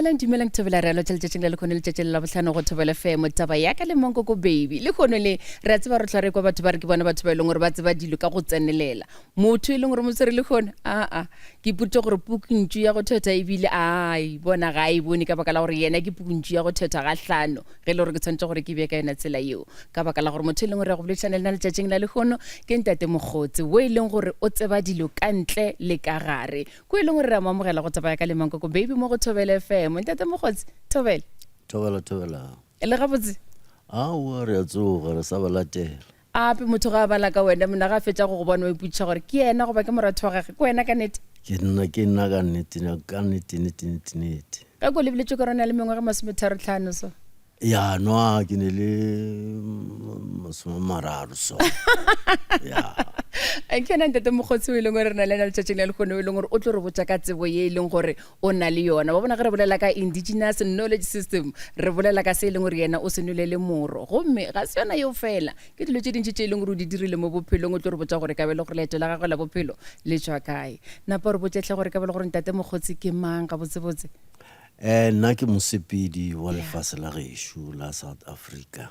Dumelang Thobela re lo tšheltšeng le khone le tšetšeng la botlhano go Thobela FM taba ya ka le monko go baby le khone le re tseba re tlhare kwa batho ba re ke bona batho ba ileng gore ba tseba dilo ka go tsenelela motho ileng gore mo tsere le khone ke putse gore pukuntšu ya go theta ebile ai bona ga e bone ka baka la gore yena ke pukuntšu ya go theta ga hlano ge le gore ke tshwantse gore ke be ka yena tsela eo ka baka la gore motho ileng gore go boletsana le na le tšetšeng la le khone ke ntate Mogotsi wo ileng gore o tseba dilo ka ntle le ka gare go ileng gore re amogela go tsaba ya ka le monko go baby mo go Thobela FM ntate Mogotsi Thobela le ga botse re a tsoga re sa balatela ape motho ga bala ka wena mona ga fetša go bona o iputša gore ke yena goba ke moratho wa gage ke wena ka nnete ke nna ka nnete ka ko lebeletse ka rona le mengwe ga 35 so ya no ke ne le 30 so ya ke nna ntate Mogotsi o ileng gore re na le na le tšatšeng le khone o ileng gore o tlo re botsa ka tsebo ye ileng gore o na le yona ba bona ge re bolela ka indigenous knowledge system re bolela ka se ileng gore yena o senole le moro gomme ga se yona yo fela ke dilo tše dintši tše ileng gore o di dirile mo bophelong o tlo re botsa gore ka bele gore leeto la gagwe la bophelo le tšwa kae napa re botsetlhe gore ka bele gore ntate Mogotsi ke mang ga botsebotse nna ke mosepedi wa lefatshe la gešo la South Africa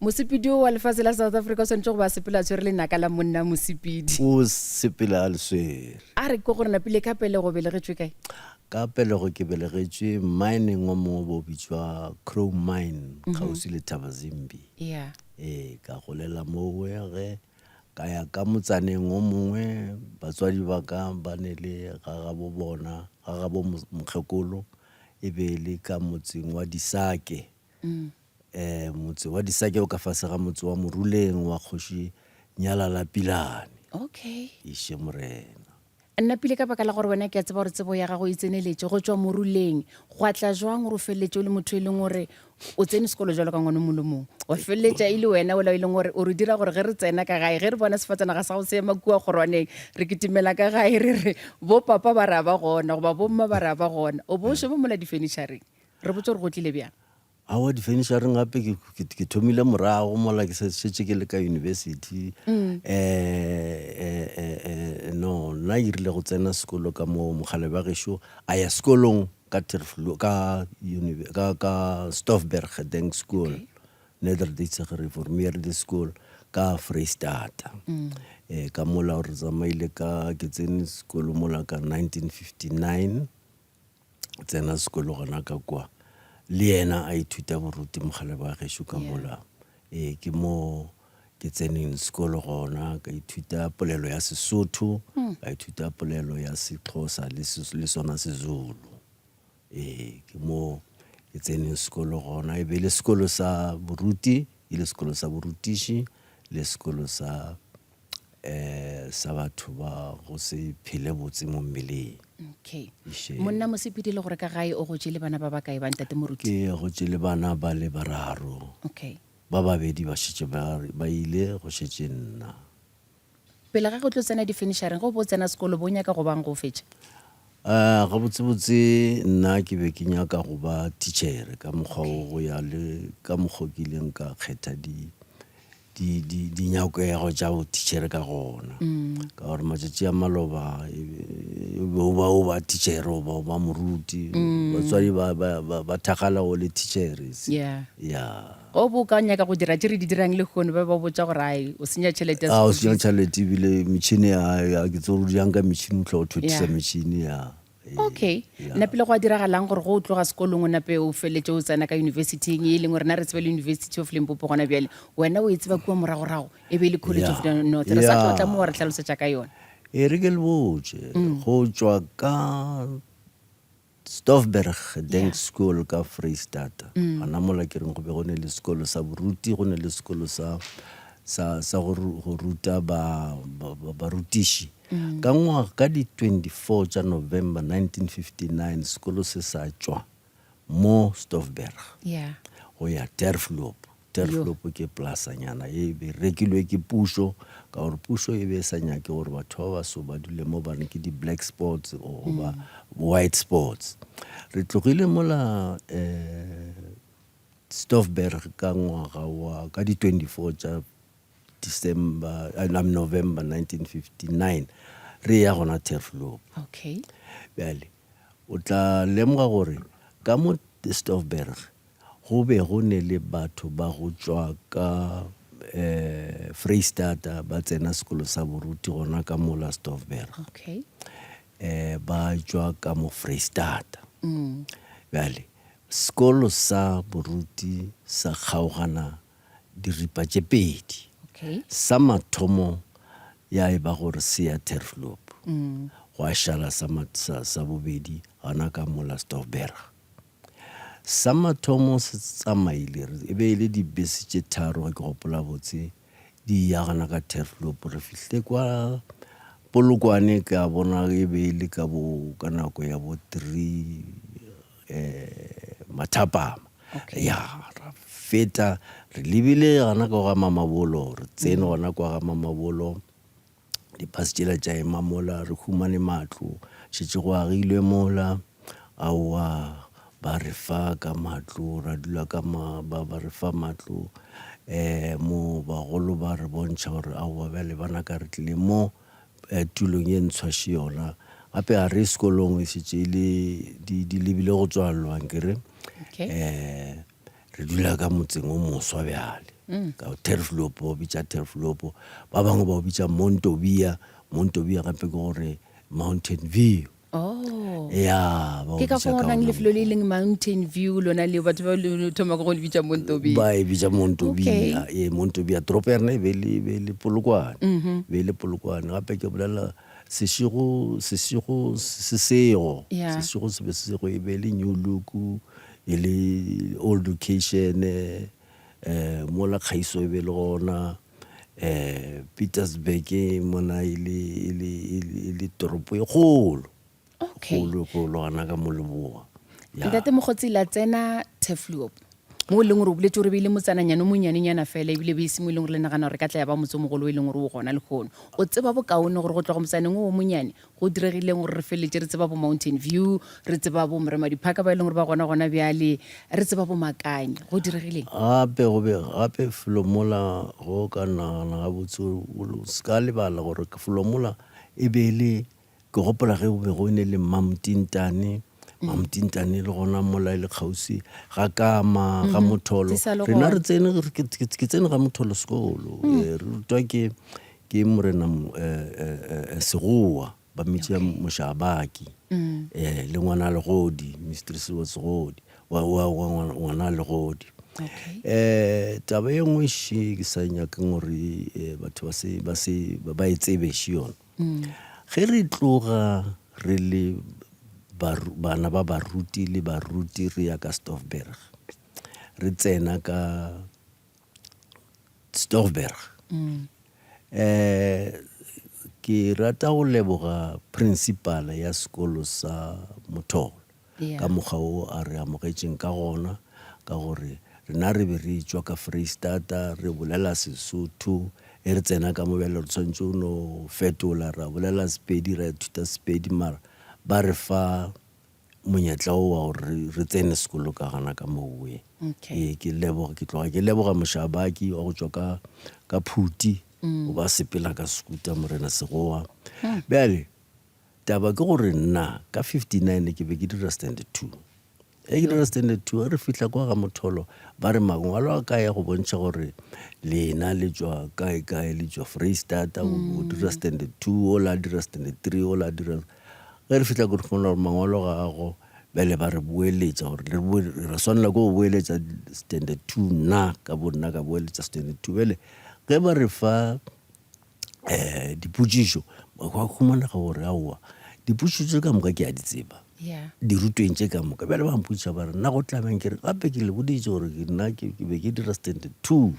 mosepedi wa lefatshe la South Africa o swantse go ba sepela tshwere le naka la monna mosepedi o sepela a leswere a re ko gore napile ka pele go belegetšwe kae ka pelego ke belegetšwe mining wa mongwe bo bitswa Crow Mine kgauswi le Thabazimbi ka golela mowe ge ka ya ka motsaneng o mongwe batswadi ba ka ba ne le ga gabo bona ga gabo mokgekolo e be le ka motseng wa Disake motse wa Disake o ka fase ga motse wa Moruleng wa Kgoši Nyalala Pilane ishe morena nna pile ka baka la gore wena ke a tseba gore tsebo ya gago e tseneletse go tswa Moruleng go atla jwang gore o feleletse o le motho e leng gore o tsene sekolo jalo ka ngwana molomong o feleletša e le wena o la e leng gore o re dira gore ge re tsena ka gae ge re bona sefatsanaga sa go se ema kua kgorwaneng re kitimela ka gae re re bo papa ba ra ba gona goba bomma ba ra ba gona o bo šomo mola di-furnitureng re botse gore go tlile bjang awa di-furnitureng gape ke thomile morago mola ke setse ke le ka university no nna irile go tsena sekolo ka mo mogale ba gešo a ya sekolong ka Stoffberg Deng School Nederduitse Gereformeerde School ka Vrystaat ka mola re tsamaile ke tsene sekolo mola ka 1959 tsena sekolo gona ka kwa le yena a ithuta boruti mogale ba gešo ka mola ke mo ke tseneng sekolo gona ka ithuta polelo ya Sesotho ka ithuta polelo ya Sexhosa le sona Sezulu ke mo ke tseneng sekolo gona e be le sekolo sa boruti le sekolo sa borutiši le sekolo sa batho ba go se phele botse mo mmeleng monna mosepedi le gore ka gae o go le bana ba ba kae ba ntate moruti ke go le bana ba le bararo ba babedi ba šetše ba ile go šetše nna pele ga go tlo tsena di-furnitureng go bo tsena sekolo bo nyaka go bang go fetša ga botsebotse nna ke be ke nyaka go ba teachere ka mokgwa go ya le ka mokgwa ke ileng ka kgetha di nyakego tša bo teachere ka gona ka gore matšatši a maloba o ba teachere o ba moruti batswadi ba thakgala o le teachere go bo ka nyaka go dira tše re di dirang le kgone ba botsa gore ai o senya tšhelete o senya tšhelete ebile metšhini ke tse gore diang ka metšhini o tla o thothisa metšhini nna pele go a diragalang gore go o tloga sekolong o nape o feleletse o tsena ka universityng e leng gore na re tsebe le University of Limpopo gona bjale wena o e tseba kua moragorago e be le College of North re sa tlotla mo wa re tlhalosetša ka yona re ke le botse go tswa ka Stoffberg Deng School ka Vrystaat gona mola ke reng go be go ne le sekolo sa boruti go ne le sekolo sa go ruta barutiši ka ngwaga ka di 24 tša November 1959 sekolo se sa tšwa mo Stoffberg go ya Terflop ke plasanyana e be rekilwe ke pušo ka gore pušo e be sa nyake gore batho ba baso ba dule mo bane ke di-black spots goba white spots re tlogile mola Stoffberg ka ngwaga wa ka di 24 tša November 1959 re ya gona Terflop bjale o tla lemoga gore ka mo Stoffberg go be go ne le batho ba go tswa ka Freistata ba tsena sekolo sa boruti gona ka mola Stoffberg Okay. ba tswa ka mo Freistata bjale sekolo sa boruti sa kgaogana diripa tše pedi Okay. sa mathomo ya e ba gore se ya Turfloop go a šala sa bobedi gona ka mola Stoffberg sa mathomo se tsamaile e be e le dibese tše tharo ke gopola botse di ya gana ka Turfloop re fihle kwa Polokwane ka bona e be e le ka nako ya bo 3 Mathapama Okay. ya ra feta re lebile gana ka ga Mamabolo re tsene gona kwa ga Mamabolo dipasitšela tša ema mola re humane matlo šetše go agilwe mola aowa ba re fa ka matlo ra dula ka ba re fa matlo mo bagolo ba re bontšha gore aowa bjale bana ka re tlile mo tulong ye ntshwaše yona gape a re sekolong e šetše di lebile go tswalwa nkere re dula ka motseng o moswa bjale ka Turfloop o bitša Turfloop ba bangwe ba o bitša Montobia gape ke gore Mountain View Oh. ya Ke ka go nang lefelo le leng Mountain View lona le batho ba le thoma go le bitša Montobia. ba e bitša Montobia Okay. Montobia toropo ya rena e be le Polokwane be le Polokwane gape ke bolela sešego sesego Yeah. sešego se be sesego e be le New Look e le Old Location mola Khaiso e be le gona Pietersburg mona e le toropo e kgolo Okay. kgolo gana ka mo Leboa Ntate Mokgotsi la tsena Turfloop mo e leng gore o boletse gore be ile motsananyana o monyanenyana fela ebile be ise mo e leng gore le nagana gore ka tla ya ba motse mogolo o e leng gore o gona le kgono o tseba bokaone gore go tloga mosaneng o monyane go diregileng gore re feletse re tseba bo Mountain View re tseba bo Mremadiphaka ba e leng gore ba gona bjale re tseba bo Makanye go diregileng gape Flomola go ka nagana gabotse o se ka lebala gore Flomola e be le ke gopola ge o be go ne le Mamtintane le gona mola le kgausi ga Kama ga Motholo rena re tsene ke tsene ga Motholo sekolo re rutwa ke morena Segoa ba metša Moshabaki le ngwana Legodi mistress wa Segodi wa ngwana Legodi taba ye nngwe še ke sa nyakeng gore batho ba e tsebe še yona ge re tloga re le bana ba baruti le baruti re ya ka Stoffberg re tsena ka Stoffberg ke rata go leboga principal ya sekolo sa Motholo ka mokgwa o a re amogetšeng ka gona ka gore rena re be re tswa ka Freistata re bolela Sesotho re tsena ka mo bjale re tshwantse o no fetola ra bolela Sepedi ra ithuta Sepedi mara ba re fa monyetla o wa gore re tsene sekolo ka gana ka mowe ke tloga ke leboga Moshabaki wa go tswa ka Phuti o ba sepela ka skuta morena Segoa bjale taba ke gore nna ka 59 ke be ke dira standard 2 ke dira standard 2 re fihla kwa ga Motholo ba re mangwalo a ka ya go bontšha gore lena le tswa kae le tswa Freistata o dira standard 2 o la dira standard 3 o la dira ge re fihla ko re kgona gore mangwalo ga ago bjale ba re boeletša gore re swanela ko go boeletša standard 2 nna ka boeletša standard 2 bjale ge ba re fa dipotšišo ba khumanega gore aowa dipotšišo ka moka ke a di tseba di rutweng tše ka moka bjale ba mpotšiša ba re nna go tlameng ke re gape ke le boditše gore nna ke be ke dira standard 2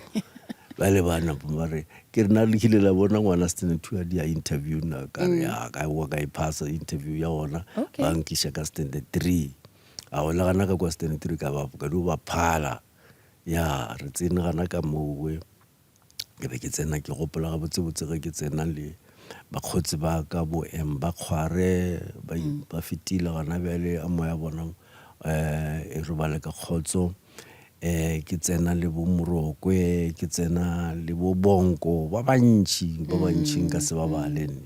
bjale ba napa ba re ke re na le kile la bona ngwana standard 2 a di a interview na ka re ka iphasa interview ya gona ba nkiša ka standard 3 a go le gana ka kwa standard 3 ka dio ba phala ya re tsene gana ka mowe ke be ke tsena ke gopola gabotsebotse ge ke tsena le bakgotsi ba ka bo ba Kgware ba fetile gana bjale a moya bona e re ba le ka Kgotso ke tsena le bo Morokwe ke tsena le bo Bonko ba bantši nka se ba balen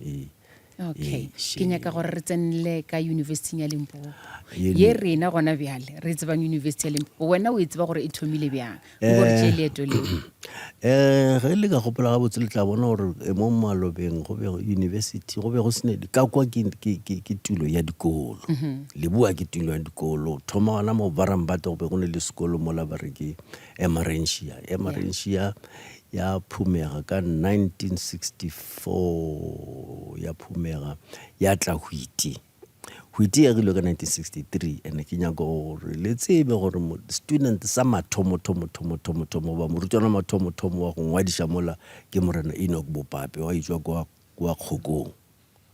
okay ke nyaka gore re tsenele ka university ya Limpopo Uni- ye rena gona bjale re tsebang university ya Limpopo wena o e tseba gore e thomile bjang o gore tše leeto leo ge le ka gopola ga botse le tla bona gore mo malobeng go be university go be go sene ka kwa ke tulo ya dikolo le bua ke tulo ya dikolo thoma gona mo Barambate go be go ne le sekolo mo la ba re ke Emerentia ya phumega ka 1964 ya phumega ya tla Hwiti ya gilo ka 1963 ene ke nyaka gore le tsebe gore student sa mathomo ba morutwana mathomo wa go ngwadiša mola ke morena Enoch Bopape wa itswa kwa Kgokong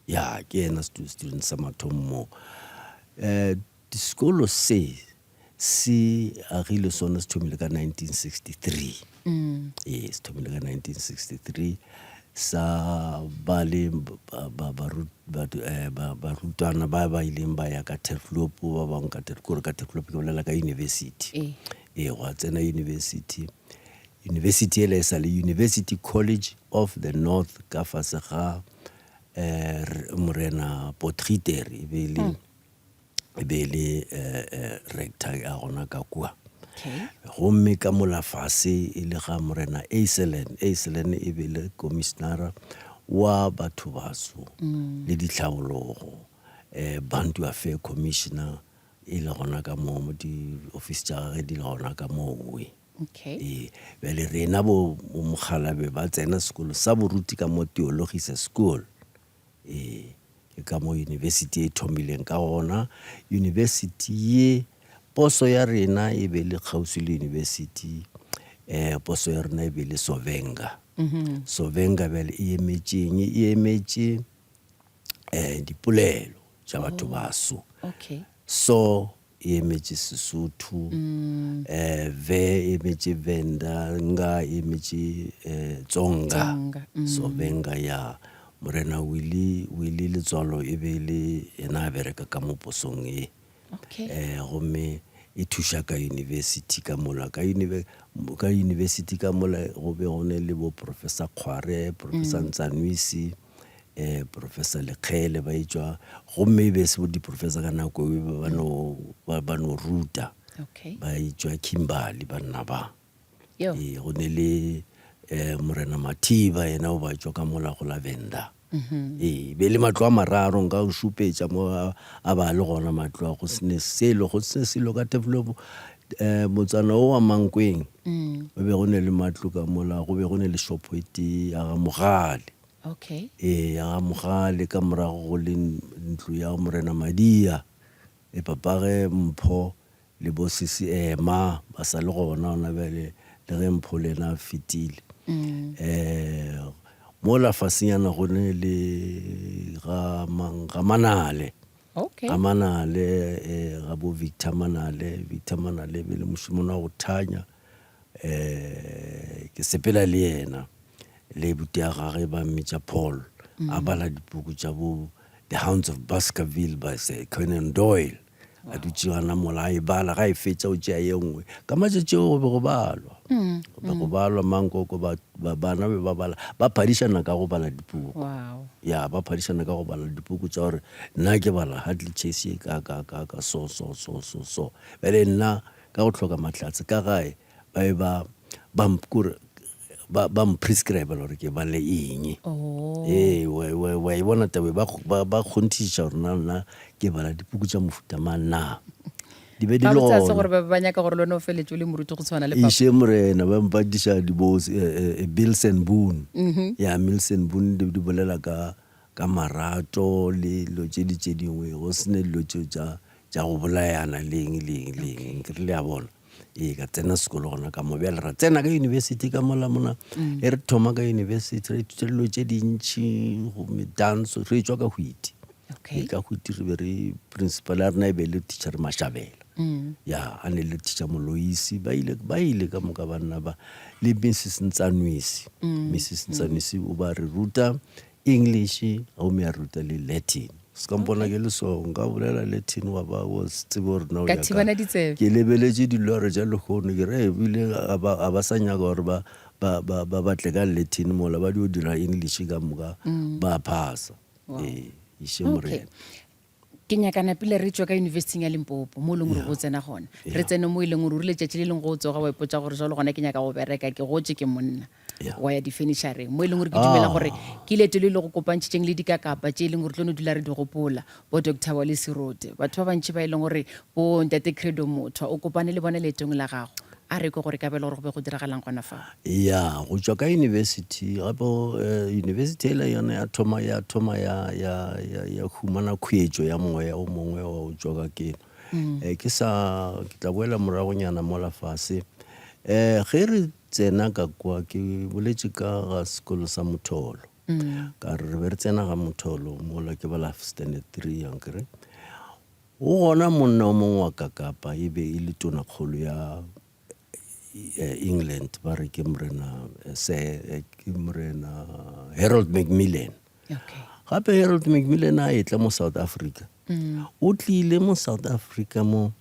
ya ke ena student sa mathomo disekolo se agile sona se thomile ka 1963 se thomile ka 1963 sa ba le barutwana ba ileng ba ya ka Turfloop ba bang ka Turfloop ke bolela ka university go tsena university ele sa le University College of the North ka fase ga morena Potgieter e be le rector a gona ka kua gomme ka molafase e le ga morena Aislinn e be le commissioner wa batho baso le ditlhabologo Bantu Affairs Commissioner e le gona ka mo di office tša gage di le gona ka mo bele rena bo mogalabe ba tsena sekolo sa boruti ka mo Theologiese School ke ka mo university e thomileng ka gona university ye poso ya rena e be le kgausi le university poso ya rena e be le Sovenga bele e emetše dipolelo tša batho baso so e emetše Sesotho ve e emetše Venda nga e emetše Tsonga Sovenga ya morena Willie Letswalo e be le ena a bereka ka mo posong e gomme e thuša ka university ka mola ka university ka mola go be go ne le bo Professor Kgware Professor Ntsanwisi Professor Lekgele ba itswa gomme e be se bo di-professor ka nako ba no ruta ba itswa Kimberley banna ba go ne le morena Mathiba yena o ba itswa ka mola go la Venda be le matlo a mararo nka o šupetša mo a ba le gona matlo go sene selo ka Turfloop motsana o wa Mankweng go be go ne le matlo ka mola go be go ne le shopoete ya ga Mogale ya ga Mogale ka morago go le ntlo ya morena Madia papage Mpho le bo Sisi Ema ba sa le gona ona bele le ge Mpho lena fetile mo la fasenyana go ne le ga Manale ga bo Victor Manale be le mošomona go thanya ke sepela le yena le buti ya gage ba mmetša Paul a bala dipuku tša bo The Hounds of Baskerville by Conan Doyle a dutše gana mola a e bala ga e fetša o tšea ye nngwe ka matšatši go be go balwa mankoko bana be ba bala ba phadišana ka go bala dipuku ba phadišana ka go bala dipuku tša gore nna ke bala Hadley Chase ka so bele nna ka go hloka mahlatse ka gae ba mprescribe gore ke bale eng wa e bona tabe ba kgonthiša gore nna ke bala dipuku tša mofuta manna di be di iše morena ba mpadiša Bilson Boone ya Milson Boone di bolela ka marato le lo tše dingwe go sene dilo tša go bolayana leng ke re le a bona ka tsena sekolo gona ka mo bjale ra tsena ka university ka mola mona e re thoma ka university re ithutela dilo tše dintšhi gomme danso re etswa ka Hwiti ka Hwiti re be re principal ya rena e be le teacher Mashabela a ne le teacher Moloisi ba ile ka moka banna ba le Mrs Ntsanwisi o ba re ruta English gomme ya ruta le Latin ska mpona ke le so nka bolela Latin wa ba o tsebe gore na o ya ke lebeletše dilore tša lekgono ke re ebile a ba sa nyaka gore ba batle ka Latin mola ba di o dira English ka moka ba phasa iše morena ke nyakana pele re tswa ka university ya Limpopo mo leng gore go tsena gona re tsene mo ileng gore o rile tšatši le leng go tsoga wa ipotsa gore jalo gona ke nyaka go bereka ke gotse ke monna wa ya di-furnitureng mo e leng gore ke dumela gore ke leto le ile go kopantšhitšeng le dikakapa tše e leng gore tlo no dula re di gopola bo Dr. Wale Serote batho ba bantši ba e leng gore bo Ntate Credo Motho o kopane le bona leetong la gago a re ke gore ka bela gore go be go diragalang gona fa ya go tswa ka university gape university ele yona ya thoma ya humana khuetšo ya moya o mongwe wa o tswa ka keno ke tla boela moragonyana mola fase ge re tsena ka kwa ke boletše ka ga sekolo sa Motholo ka re be re tsena ga Motholo mola ke bala standard 3 yankere o gona monna o mongwe wa kakapa e be e le tonakgolo ya England ba re ke morena Harold Macmillan gape Harold Macmillan a etla mo South Africa o tlile mo South Africa mo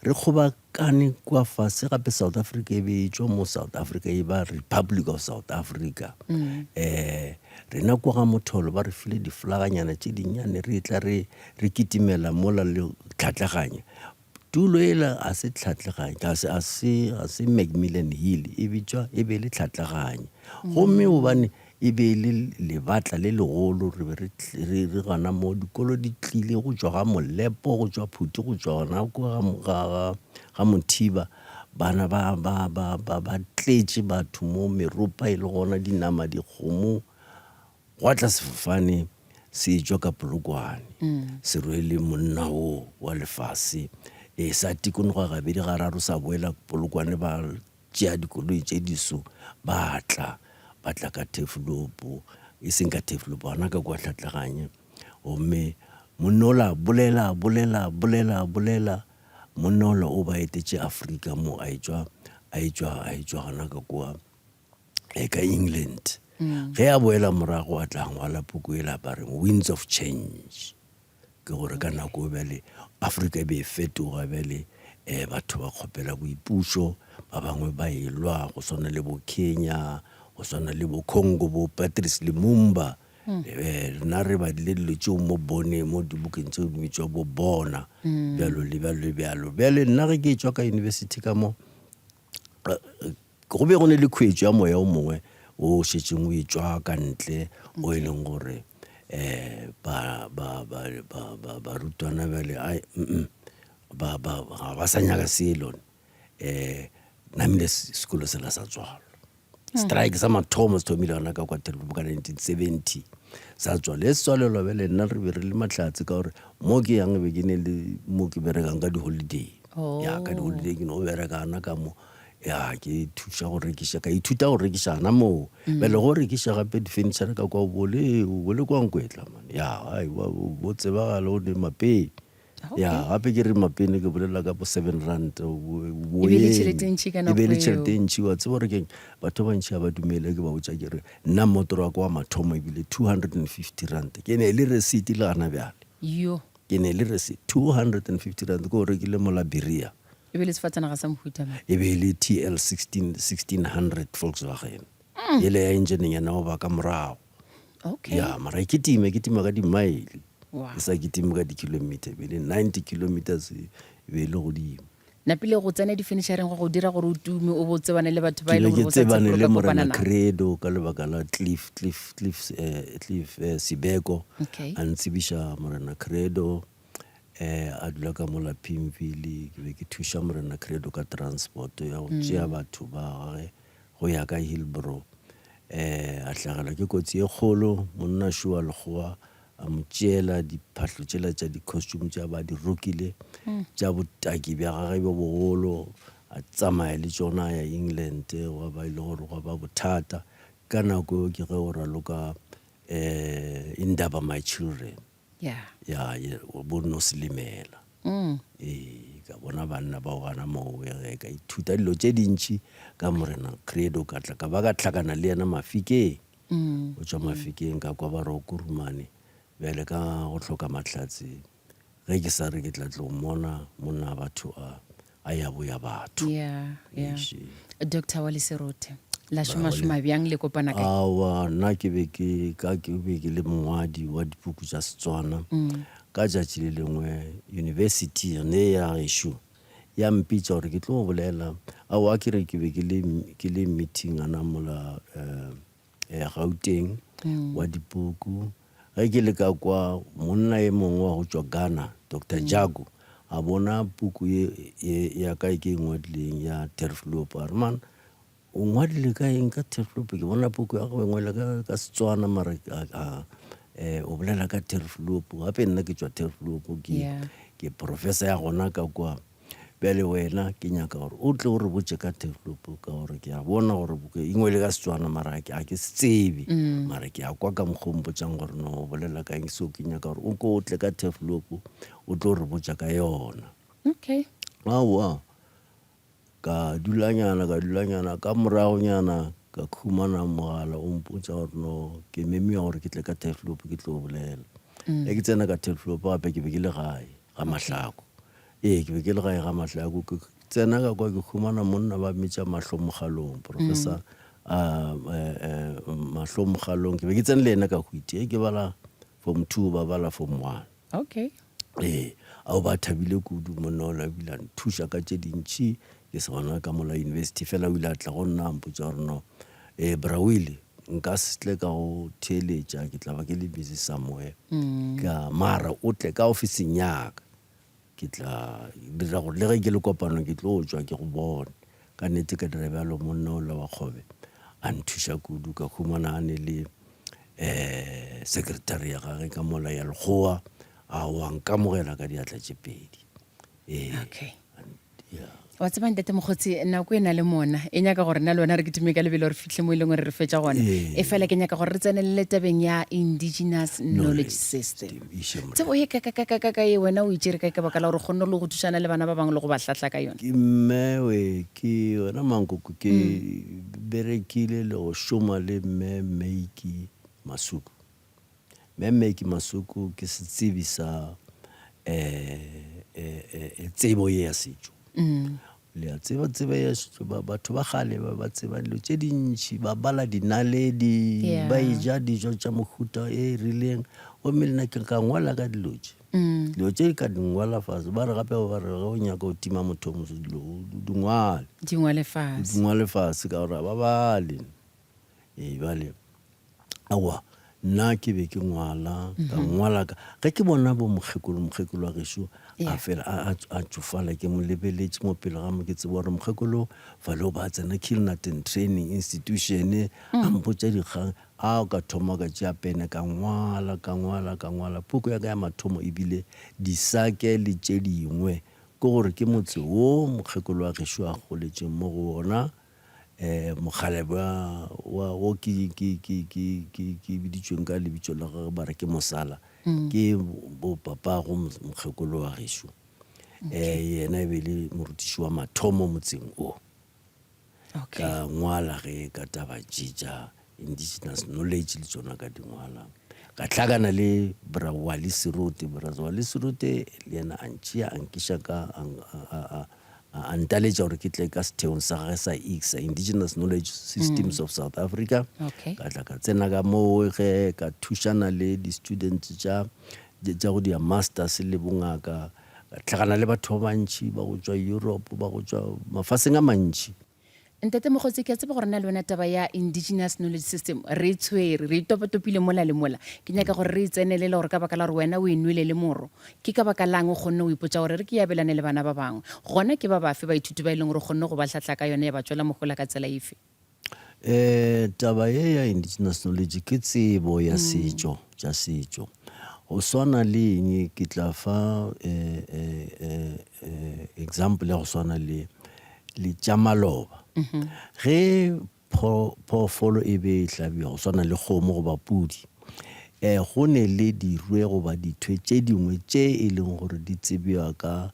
re kgobakane kwa fase gape South Africa e be e tswa mo South Africa e ba Republic of South Africa rena kwa ga Motholo ba re file diflaganyana tše dinnyane re tla re kitimela mola le tlhatleganya tulo ela a se tlhatleganya a se Macmillan Hill e bitswa e be le tlhatleganya gomme obane e be le lebatla le legolo re be re gana mo dikolo di tlile go tswa ga Molepo go tswa Phuti go tswa gona ga Mothiba bana ba tletše batho mo meropa e le gona dinama dikgomo gwa tla sefofane se tswa ka Polokwane se rwele monna wa lefase sa tikonoga gabedi ga raro sa boela Polokwane ba tšea dikoloi tše diso ba tla ka Tafelopo e seng ka Tafelopo gona ka kwa tlhatleganye gomme monnola bolela monnola o ba etetše Afrika mo a etswa gona ka kwa ka England ge a boela morago a tla ngwala puku e lapareng Winds of Change ke gore ka nako bjale Afrika be fetoga bjale batho ba kgopela boipušo ba bangwe ba elwa go swana le bo Kenya go swana le bo Congo bo Patrice Lumumba rena re badile dilo tšeo mo bone mo dibukeng tšeo di bitswa bo bona bjalo le bjalo bjale nna ge ke tswa ka university ka mo go be go ne le khuetšo ya moya o mongwe o šetšeng o e tswa ka ntle o e leng gore barutwana bjale ba sa nyaka selo namile sekolo sela sa tswalwa strike sa mathomo se thomile gona ka kwa Tafelopo ka 1970 sa tswalwa le se tswalelwa bjale nna re be re le mahlatse ka gore mo ke yang be ke ne le mo ke berekang ka di-holiday ya ka di-holiday ke no bereka gana ka mo ya ke thuša go rekiša ka ithuta go rekiša gana moo bjale go rekiša gape di-furniture ka kwa bole kwa nkwetla man ya bo tsebagale o ne mapeng ya gape ke re mapene ke bolela ka bo 7 rand e be le tšhelete e ntši wa tseba gore keng batho ba ntšhi ga ba dumele ke ba botsa ke re nna motoro wa kwa wa mathomo ebile 250 rand ke ne le receipt le gana bjale ke ne le receipt 250 rand ke o rekile mo Liberia e be le sefatanaga sa mohuta e be le TL 1600 Volkswagen ele ya engineering ya nao ba ka morago ya mara ke time ka di-mile ke sa kitime ka di-kilometer be le 90 kilometers e be le godimo napile go tsena di-furnitureng go dira gore o tume o bo tsebane le batho ba ile gore tsebane le Morena Credo ka lebaka la Cliff Sibeko a ntsebiša Morena Credo a dula ka mola Pimville ke be ke thuša Morena Credo ka transport ya go tšea batho ba gage go ya ka Hillbrow a tlhagelwa ke kotsi e kgolo monna Shua Lekgowa a mo tšeela diphahlo tšela tša di-costume tša ba di rokile tša botaki bja gage bo bogolo a tsamaya le tšona ya England wa ba ile gore go ba bothata ka nako ke ge o raloka Indaba My Children ya bo Nosilimela ka bona banna ba gana moo ka ithuta dilo tše dintši ka Morena Credo ka tla ka ba ka tlhakana le yena Mafikeng o tswa Mafikeng ka kwa ba re o Kurumane bjale ka go hloka mahlatse ge ke sa re ke tla tlo mona batho a ya boya batho Dr. Wale Serote la šoma bjang le kopana kae? Awa nna ke be ke le mongwadi wa dipuku tša Setswana ka tšatši le lengwe university ne ya gešo ya mpitša gore ke tlo bolela awa ke re ke be ke le meeting ana mola Gauteng wa dipuku ge ke le ka kwa monna e mongwe wa go tšwa Ghana Dr. Jago a bona puku ya kae ke ngwadileng ya Terfloop a re man o ngwadile ka eng ka Terfloop ke bona puku ya go ngwela ka Setswana mara o bolela ka Terfloop gape nna ke tšwa Terfloop ke professor ya gona ka kwa bjale wena ke nyaka gore o tle o re botse ka Terfloop ka gore ke a bona gore buku e ngwele ka Setswana mara a ke se tsebe mara ke a kwa ka mokgompotšang gore no o bolela ka eng so ke nyaka gore o ko o tle ka Terfloop o tlo re botsa ka yona. Okay. Awa ka dulanyana ka moragonyana ka khumana mogala o mpotša gore no ke memiwa gore ke tle ka Terfloop ke tlo bolela ke tsena ka Terfloop gape ke be ke le gae ga Mahlako ke be ke le gae ga Mahlako ke tsena ka kwa ke khumana monna ba metša Mahlo Mogalong professor Mahlo Mogalong ke be ke tsene le ena ka hwiti ke bala form 2 ba bala form 1. Okay. Ao ba thabile kudu monna o la bila nthuša ka tše dintši ke se gona ka mola university fela o ile a tla go nna mpotša gore no Brawile nka se tle ka go theeletša ke tla ba ke le busy somewhere ka mara o tle ka officing yaka ke tla dira gore le ge ke le kopanong ke tlo tšwa ke go bone ka nnete ka dira bjalo monna o la wa Kgobe a nthuša kudu ka humana a ne le secretary ya gage ka mola ya Lekgowa a wa nkamogela ka diatla tše pedi. Okay. Wa tseba ntate Mokgotsi nako e na le mona e nyaka gore nna le wena re ke time ka lebelo re fitlhe mo e leng gore re fetša gona e fela ke nyaka gore re tsenelele tabeng ya indigenous knowledge system tsebo ye ka ye wena o itšere kae ka baka la gore kgonne le go thušana le bana ba bangwe le go ba hlatla ka yona? Ke mmewe ke wena mankoko ke berekile le go šoma le mme Meiki Masuku. Mme Meiki Masuku ke setsebi sa tsebo ye ya setšo le a tseba ya setšo batho ba gale ba tseba dilo tše dintši ba bala dinaledi ba eja dijo tša mohuta e rileng o melena ke ka ngwala ka dilo tše ka dingwala fase ba re gape ba re ge o nyaka o tima motho moso dilo dingwale fase ka gore ba bale bale awa nna ke be ke ngwala ka ngwala ka ge ke bona bo mokgekolo wa gešo a fela a tšofala ke mo lebeletše mo pele ga mo ke tseba gore mokgekolo fale o ba tsena Kilnerton Training Institution a mpotša dikgang a ka thoma ka tšea pene ka ngwala puku ya ka ya mathomo ebile disake le tše dingwe ke gore ke motse wo mokgekolo wa gešo a goletšeng mo go ona mokgaleba wo ke biditšweng ka lebitšo la gage ba re ke Mosala ke bo papago mokgekolo wa gešo yena e be le morutiši wa mathomo motseng o ka ngwala ge ka taba tša indigenous knowledge le tsona ka dingwala ka hlakana le Bra Wally Serote le yena a ntšea a nkiša ka a ntaletša gore ke tle ka setheong sa gage sa ICSA Indigenous Knowledge Systems of South Africa ka tla ka tsena ka moo ge ka thušana le di-students tša go dia masters le bongaka ka tlhakana le batho ba bantši ba go tšwa Europe ba go tšwa mafaseng a mantši. Ntate Mokgotsi ke a tseba gore na le wena taba ya indigenous knowledge system re tshwere re itopatopile mola le mola ke nyaka gore re tsenelele gore ka baka la gore wena o enwele le moro ke ka baka lang o kgonne o ipotsa gore re ke yabelane le bana ba bangwe gona ke ba bafe baithuti ba e leng gore kgonne go ba hlatla ka yone ya ba tswela mogola ka tsela efe? Taba ye ya indigenous knowledge ke tsebo ya setšo tša setšo go swana le eng ke tla fa example ya go swana le tša maloba ge phoofolo e be e hlabiwa go swana le kgomo goba pudi go ne le dirwe goba dithwe tše dingwe tše e leng gore di tsebiwa ka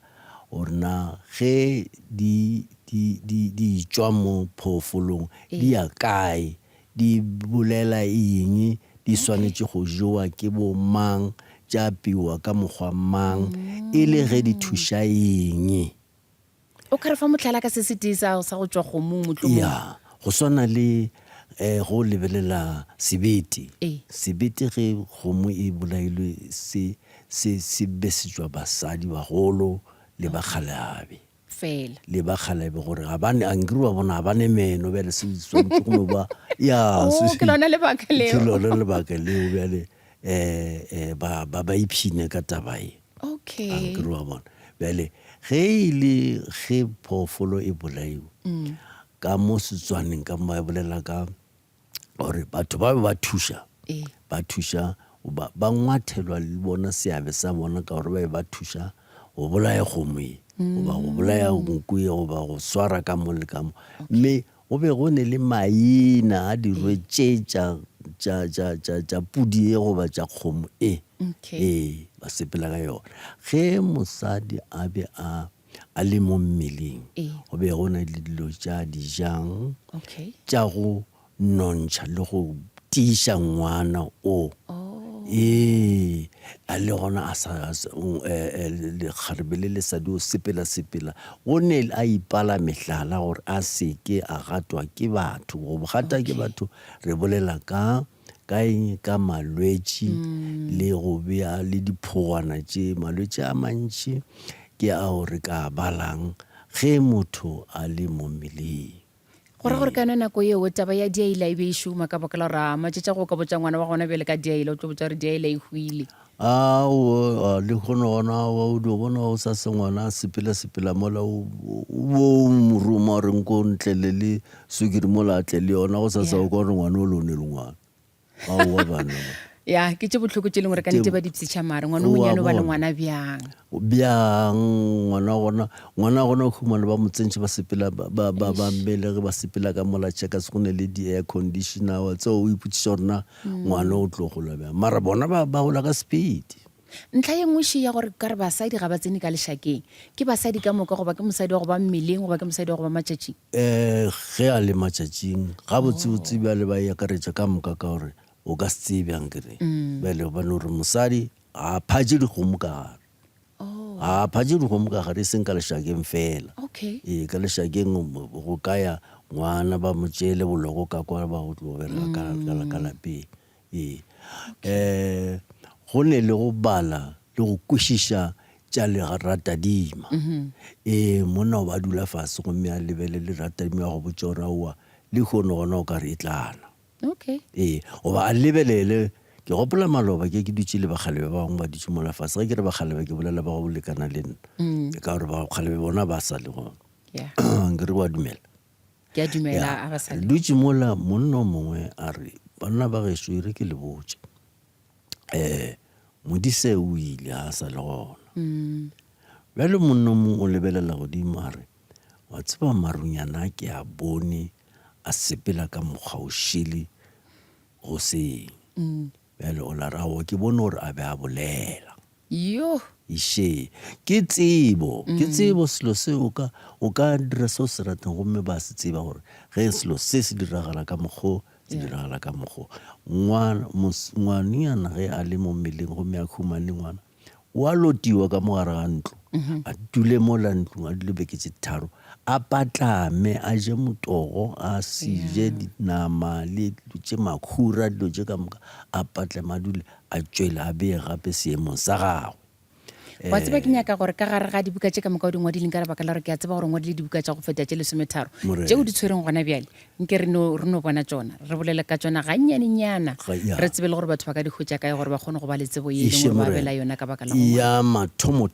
orna ge di tšwa mo phoofolong di ya kae di bolela eng di swanetše go jewa ke bo mang tša apiwa ka mokgwa mang e le ge di thuša eng o ka re fa motlhala ka se setee sa go tšwa kgomong motlhomong go swana le go lebelela sebete ge kgomo e bolailwe se besetswa basadi bagolo le bagalabe fela le bagalabe gore a nkere wa bona ga bane meno bjale se swantse go no ba ya ke lona lebaka leo ke lona lebaka leo bjale ba iphine ka tabae okay ankere wa bona bjale ge phoofolo e bolaiwa ka mo Setswaneng ka mo e bolela ka gore batho ba ba thuša ba ngwathelwa le bona seabe sa bona ka gore ba thuša go bolaya kgomo e goba go bolaya nku e goba go swara ka mo le ka mo mme go be go ne le maina a dirwe tša pudi e goba tša kgomo ba sepela ka yona ge mosadi a be a le mo mmeleng go be go na le dilo tša dijang tša go nontšha le go tiiša ngwana o a le gona a sa lekgarebe le lesadi o sepela o ne a ipala mehlala gore a seke a gatwa ke batho go gata ke batho re bolela ka malwetši le go bea le diphogwana tše malwetši a mantši ke ao re ka balang ge motho a le mo mmeleng gore ka nako eo taba ya diaila e be e šoma ka baka la gore a matšetša go ka botša ngwana wa gona bjale ka diaila o tlo botša gore diaila e hwile le kgone gona o di bona o sa se ngwana a sepela mola o moruma gore nko ntlele le sukiri mola atle le yona go sa sa o ka gore ngwana o lone le ngwana aowa bana ya ke tše bohloko tše leng gore ka nete ba dipsitša mare ngwana o monyane o ba le ngwana bjang ngwana gona o humane ba motsentše ba sepela ba mmele ge ba sepela ka mola tšheka se gone le di-air conditioner tseo o ipotšiša gorena ngwana o tlo gola bjang mara bona ba gola ka speed ntlha ye ngweši ya gore ka re basadi ga ba tsene ka lešakeng ke basadi ka moka goba ke mosadi wa go ba mmeleng goba ke mosadi wa go ba matšatšing ge a le matšatšing ga botsebotse bjale ba akaretša ka moka ka gore o ka se tsebe yankere bjale gobane gore mosadi a phatše dikgomo ka gare a phatše dikgomo ka gare e seng ka lešakeng fela ka lešakeng go kaya ngwana ba mo tšeele boloko ka kwa ba go tlo bereka ka lapeng go ne le go bala le go kwešiša tša leratadima monna o ba dula fase gomme a lebele leratadima ya go botša ora oa le kgone gona o ka re e tlana goba a lebelele ke gopola maloba ke dutše le bakgalebe ba bangwe ba dutše mola fase ge ke re bakgalebe ke bolela ba go lekana le nna ka gore bakgalebe bona ba sa le gona nke re wa dumela dutše mola monna o mongwe a re banna ba geso e re ke le botse modise o ile a sa le gona bjale monna o mongwe o lebelela godimo a re wa tseba marunyana ke a bone a sepela ka mokgwa o šele go seng bjale o la rago ke bone gore a be a bolela iše ke tsebo selo se o ka dira seo se ratang gomme ba se tseba gore ge selo se se diragala ka mokgwa se diragala ka mokgwa ngwanenyana ge a le mo mmeleng gomme a khumane ngwana o a lotiwa ka mogare ga ntlo a dule mo la ntlong a dule beke tše tharo a patlame a je motogo a sije dinama le tše makhura dilo tše ka moka a patlame a dule a tšwele a beye gape seemong sa gagwe wa tseba ke nyaka gore ka gare ga dibuka tše ka moka o di ngwadileng ka lebaka la gore ke a tseba gore ngwadile dibuka tša go feta tše 13 tšeo di tshwereng gona bjale nke re no bona tšona re bolele ka tšona gannyanenyana re tsebe le gore batho ba ka di hwetša kae gore ba kgone go ba le tsebo ye leng gore ba bela yona ka baka la ya mathomo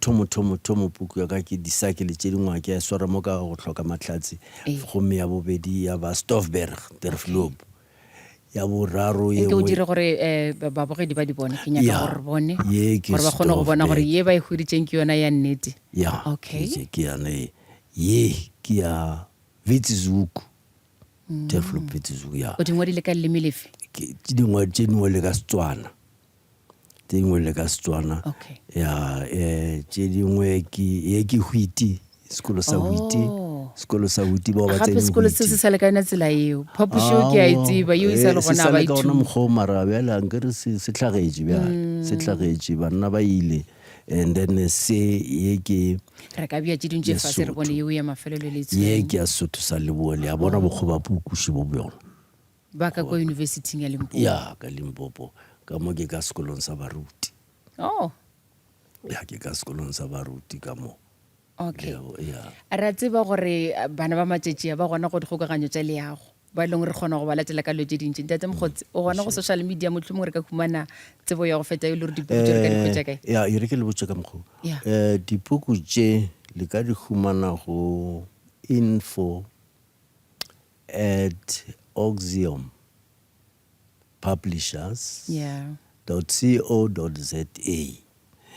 puku ya ka ke disakele tše dingwe ke a swara mo ka go hloka mahlatse gomme ya bobedi ya ba Stoffberg Derfloop ya boraro ye o dire gore babogedi ba di bone ke nyaka gore bone gore ba kgone go bona gore ye ba e hweditseng ke yona ya nnete ke yane ye ke ya Witzuku Derfloop Witzuku ya o dingwe di le ka leleme lefe tše dingwe le ka Setswana ya tše dingwe ke hwiti sekolo sa hwiti ba gape sekolo se se sa lekana tsela eo phapošo ke a e tseba eo e sa le gona ba ithuta mokgwa mara bjale ankere se tlhagetše banna ba ile and then se ye ke re ka bja tse dintse fa se re bone eo ya mafelelo le ye ke ya Sotho sa Leboa le a bona bokgoba pukuši bo bjona ba ka ko university ya Limpopo ya ka Limpopo ka mo ke ka sekolong sa baruti ya ke ka sekolong sa baruti ka mo okay ya ra tseba gore bana ba matšetši ba gona go dikgokaganyo tša leago ba leng re kgona go ba latela ka lo tše dintši ntate Mokgotsi o gona go social media mohlomong re ka humana tsebo ya go feta yo le gore dipuku tše re ka dikhwetša kae ya e re ke le botse ka mokgwa Yeah. dipuku tše le ka di humana go info at Oxium Publishers yeah .co.za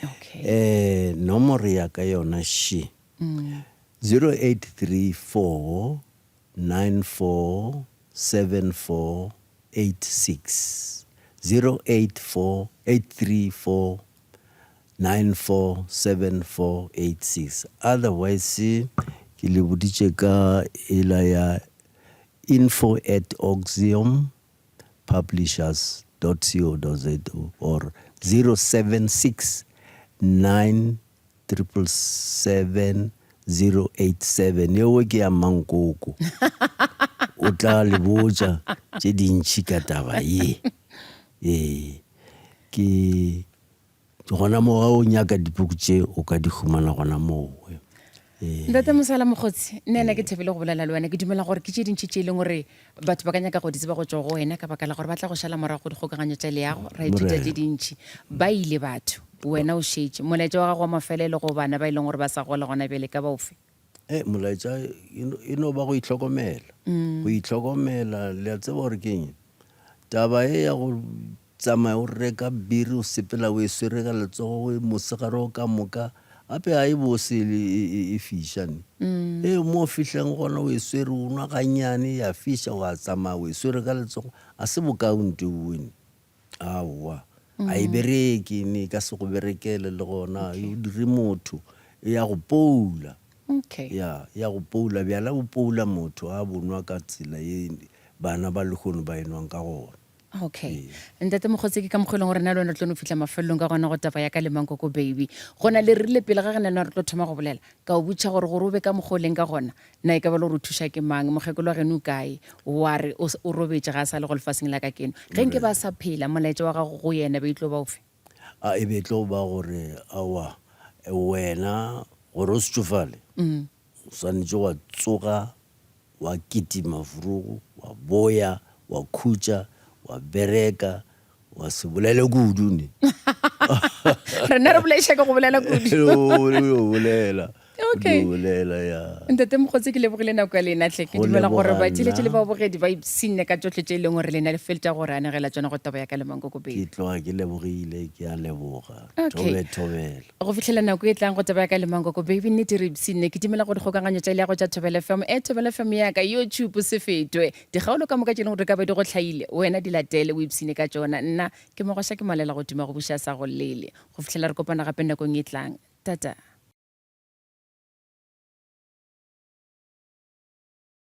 okay nomoro ya ka yona she 0834 947486 0834 947486 otherwise ke le boditše ka ela ya info at Oxium Publishers.co.za or 076 9777087 yeo ke ya Mankoko o tla le botša tše dintši ka taba ye ke gona mo ga o nyaka dipuku tše o ka di humana gona moo ntate Mosala Mokgotsi nna ke thebile go bolela le wena ke dumela gore ke tše dintši tše e leng gore batho ba ka nyaka go di tseba go tswa go wena ka baka la gore ba tla go šala morago dikgokaganyo tša leago ra ithuta tše dintši ba ile batho wena o šetše molaetša wa gago wa mafelelo go bana ba e leng gore ba sa gola gona bjale ka baofe molaetša e no ba go itlhokomela le a tseba gore ke eng taba e ya go tsamaya o reka biri o sepela o e swere ka letsogo mosegare o ka moka ape a e bose e fišane mo fihleng gona o e swere o nwa ganyane ya fiša o a tsamaya o e swere ka letsogo a se bokaunte wene aowa a e bereke ne ka se go berekele le gona o dire motho ya go poula okay ya go poula bjala bo poula motho a bonwa ka tsela ye bana ba lekgono ba enwang ka gona okay ntate Mokgotsi ke ka mokgweleng gore na le wena tlo no fitlha mafelelong ka gona go taba ya ka le Mankoko baby gona le rile pele ga re na re tlo thoma go bolela ka o botša gore gore o be ka mokgweleng ka gona na e ka ba le gore o thuša ke mang mokgekolo wa geno o kae wa re o robetše ga a sa le go lefaseng la ka keno ge nke ba sa phela molaetša wa gago go yena ba itlo ba ofe a e be tlo ba gore awa wena gore o se tšofale o swanetše wa tsoga wa kitima vurugu wa boya wa khutša wa bereka wa se bolele kudu ne rena re bolaiša ka go bolela kudu bolela okay bolela ya ntate Mokgotsi ke lebogile nako ya lena tle ke dumela gore ba tšheletše le babogedi ba ipsinne ka tsotlhe tše e leng gore lena le felta gore anegela tsona go taba ya ka le Mankoko baby ke tloga ke lebogile ke a leboga Okay. thobela go fitlhela nako e tlang go taba ya ka le Mankoko baby nnete re ipsinne ke dimela go dikgokaganyo tša leago tša Thobela FM Thobela FM ya ka YouTube se fetwe dikgaolo ka moka tše leng gore ka ba di go tlhaile wena di latele o ipsine ka tšona nna ke mogoša ke malela go tuma go buša sa go lele go fitlhela re kopana gape nakong e tlang tata